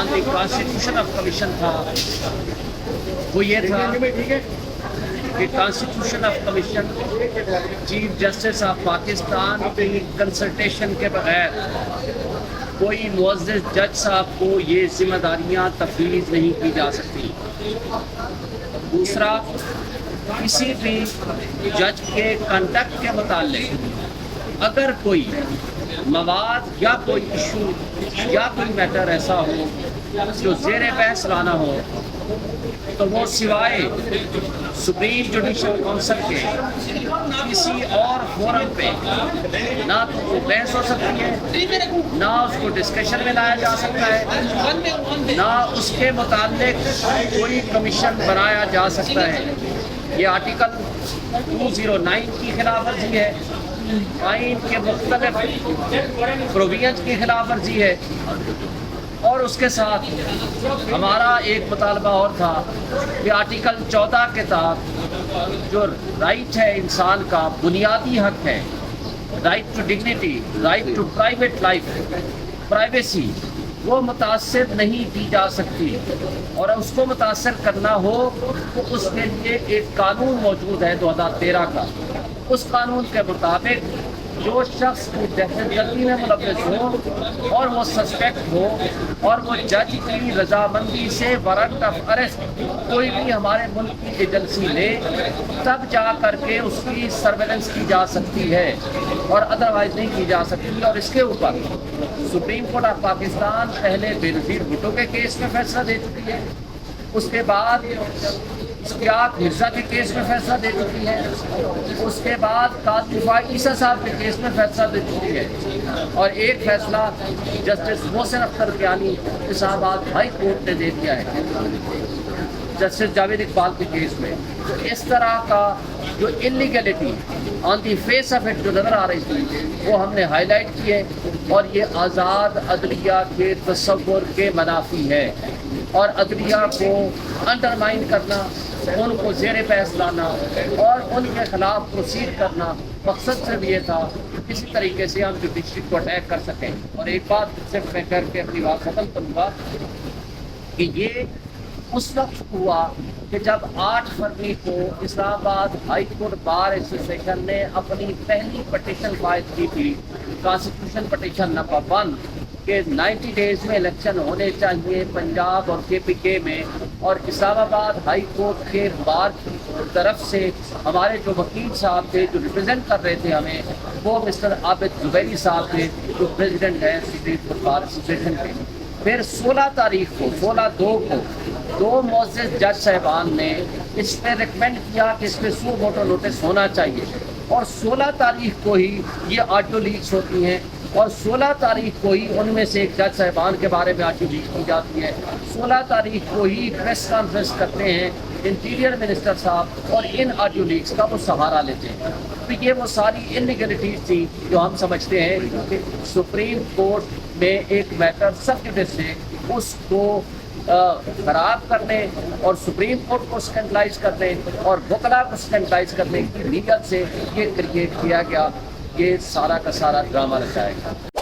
On the constitution of commission تھا وہ یہ تھا کہ constitution of commission chief justice of Pakistan کی کنسلٹیشن کے بغیر کوئی معزز جج صاحب کو یہ ذمہ داریاں تفویض نہیں کی جا سکتی۔ دوسرا، کسی بھی جج کے کنڈکٹ کے متعلق اگر کوئی مواد یا کوئی ایشو یا کوئی میٹر ایسا ہو جو زیر بحث لانا ہو تو وہ سوائے سپریم جوڈیشل کونسل کے کسی اور فورم پہ نہ تو وہ بحث ہو سکتی ہے، نہ اس کو ڈسکشن میں لایا جا سکتا ہے، نہ اس کے متعلق کوئی کمیشن بنایا جا سکتا ہے۔ یہ آرٹیکل 209 کی خلاف ورزی ہے، آئین کے مختلف پروویژنز کی خلاف ورزی ہے، اور اس کے ساتھ ہمارا ایک مطالبہ اور تھا کہ آرٹیکل 14 کے تحت جو رائٹ ہے انسان کا بنیادی حق ہے، right to dignity, right to private life, privacy, وہ متاثر نہیں کی جا سکتی، اور اس کو متاثر کرنا ہو تو اس کے لیے ایک قانون موجود ہے 2013 کا۔ اس قانون کے مطابق جو شخص کی دہشت گردی میں ملوث ہو اور وہ سسپیکٹ ہو اور وہ جج کی رضامندی سے وارنٹ آف ارسٹ کوئی بھی ہمارے ملک کی ایجنسی لے تب جا کر کے اس کی سرویلنس کی جا سکتی ہے، اور ادروائز نہیں کی جا سکتی۔ اور اس کے اوپر سپریم کورٹ آف پاکستان پہلے بے نظیر بھٹو کے کیس میں فیصلہ دے چکی ہے، اس کے بعد اشتیاق مرزا کے کیس میں فیصلہ دے چکی ہے، اس کے بعد قاضی عیسیٰ صاحب کے کیس میں فیصلہ دے چکی ہے، اور ایک فیصلہ جسٹس محسن اختر کیانی اسلام آباد ہائی کورٹ نے دے دیا ہے جسٹس جاوید اقبال کے کیس میں۔ تو اس طرح کا جو انلیگلٹی آن دی فیس آف اٹ جو نظر آ رہی تھی وہ ہم نے ہائی لائٹ کی ہے، اور یہ آزاد عدلیہ کے تصور کے منافی ہے، اور عدلیہ کو انڈرمائن کرنا، ان کو زیر بحث لانا اور ان کے خلاف پروسیڈ کرنا مقصد صرف یہ تھا کہ کسی طریقے سے ہم جوڈیشری کو اٹیک کر سکیں۔ اور ایک بات صرف میں کر کے اپنی بات ختم کروں گا کہ یہ اس وقت ہوا کہ جب 8 فروری کو اسلام آباد ہائی کورٹ بار ایسوسیشن نے اپنی پہلی پٹیشن فائل کی تھی، کانسٹیٹیوشن پٹیشن نمبر 1، کہ 90 ڈیز میں الیکشن ہونے چاہیے پنجاب اور KPK میں، اور اسلام آباد ہائی کورٹ کے بار کی طرف سے ہمارے جو وکیل صاحب تھے جو ریپرزینٹ کر رہے تھے ہمیں، وہ مسٹر عابد زبیری صاحب تھے جو پریزیڈنٹ ہیں سپریم کورٹ بار ایسوسیشن کے۔ پھر 16 تاریخ کو 16/2 کو 2 معزز جج صاحبان نے اس پہ ریکمینڈ کیا کہ اس پہ سو موٹو نوٹس ہونا چاہیے، اور 16 تاریخ کو ہی یہ آڈیو لیکس ہوتی ہیں، اور 16 تاریخ کو ہی ان میں سے ایک جج صاحبان کے بارے میں آڈیو لیک کی جاتی ہے، 16 تاریخ کو ہی پریس کانفرنس کرتے ہیں انٹیریئر منسٹر صاحب، اور ان آڈیو لیکس کا وہ سہارا لیتے ہیں۔ تو یہ وہ ساری انلیگلٹیز تھی جو ہم سمجھتے ہیں کہ سپریم کورٹ میں ایک میٹر سب جوڈس سے اس کو خراب کرنے اور سپریم کورٹ کو اسکینڈلائز کرنے اور وکلا کو اسکینڈلائز کرنے کی نیت سے یہ کریٹ کیا گیا، یہ سارا کا سارا ڈرامہ رچایا گیا۔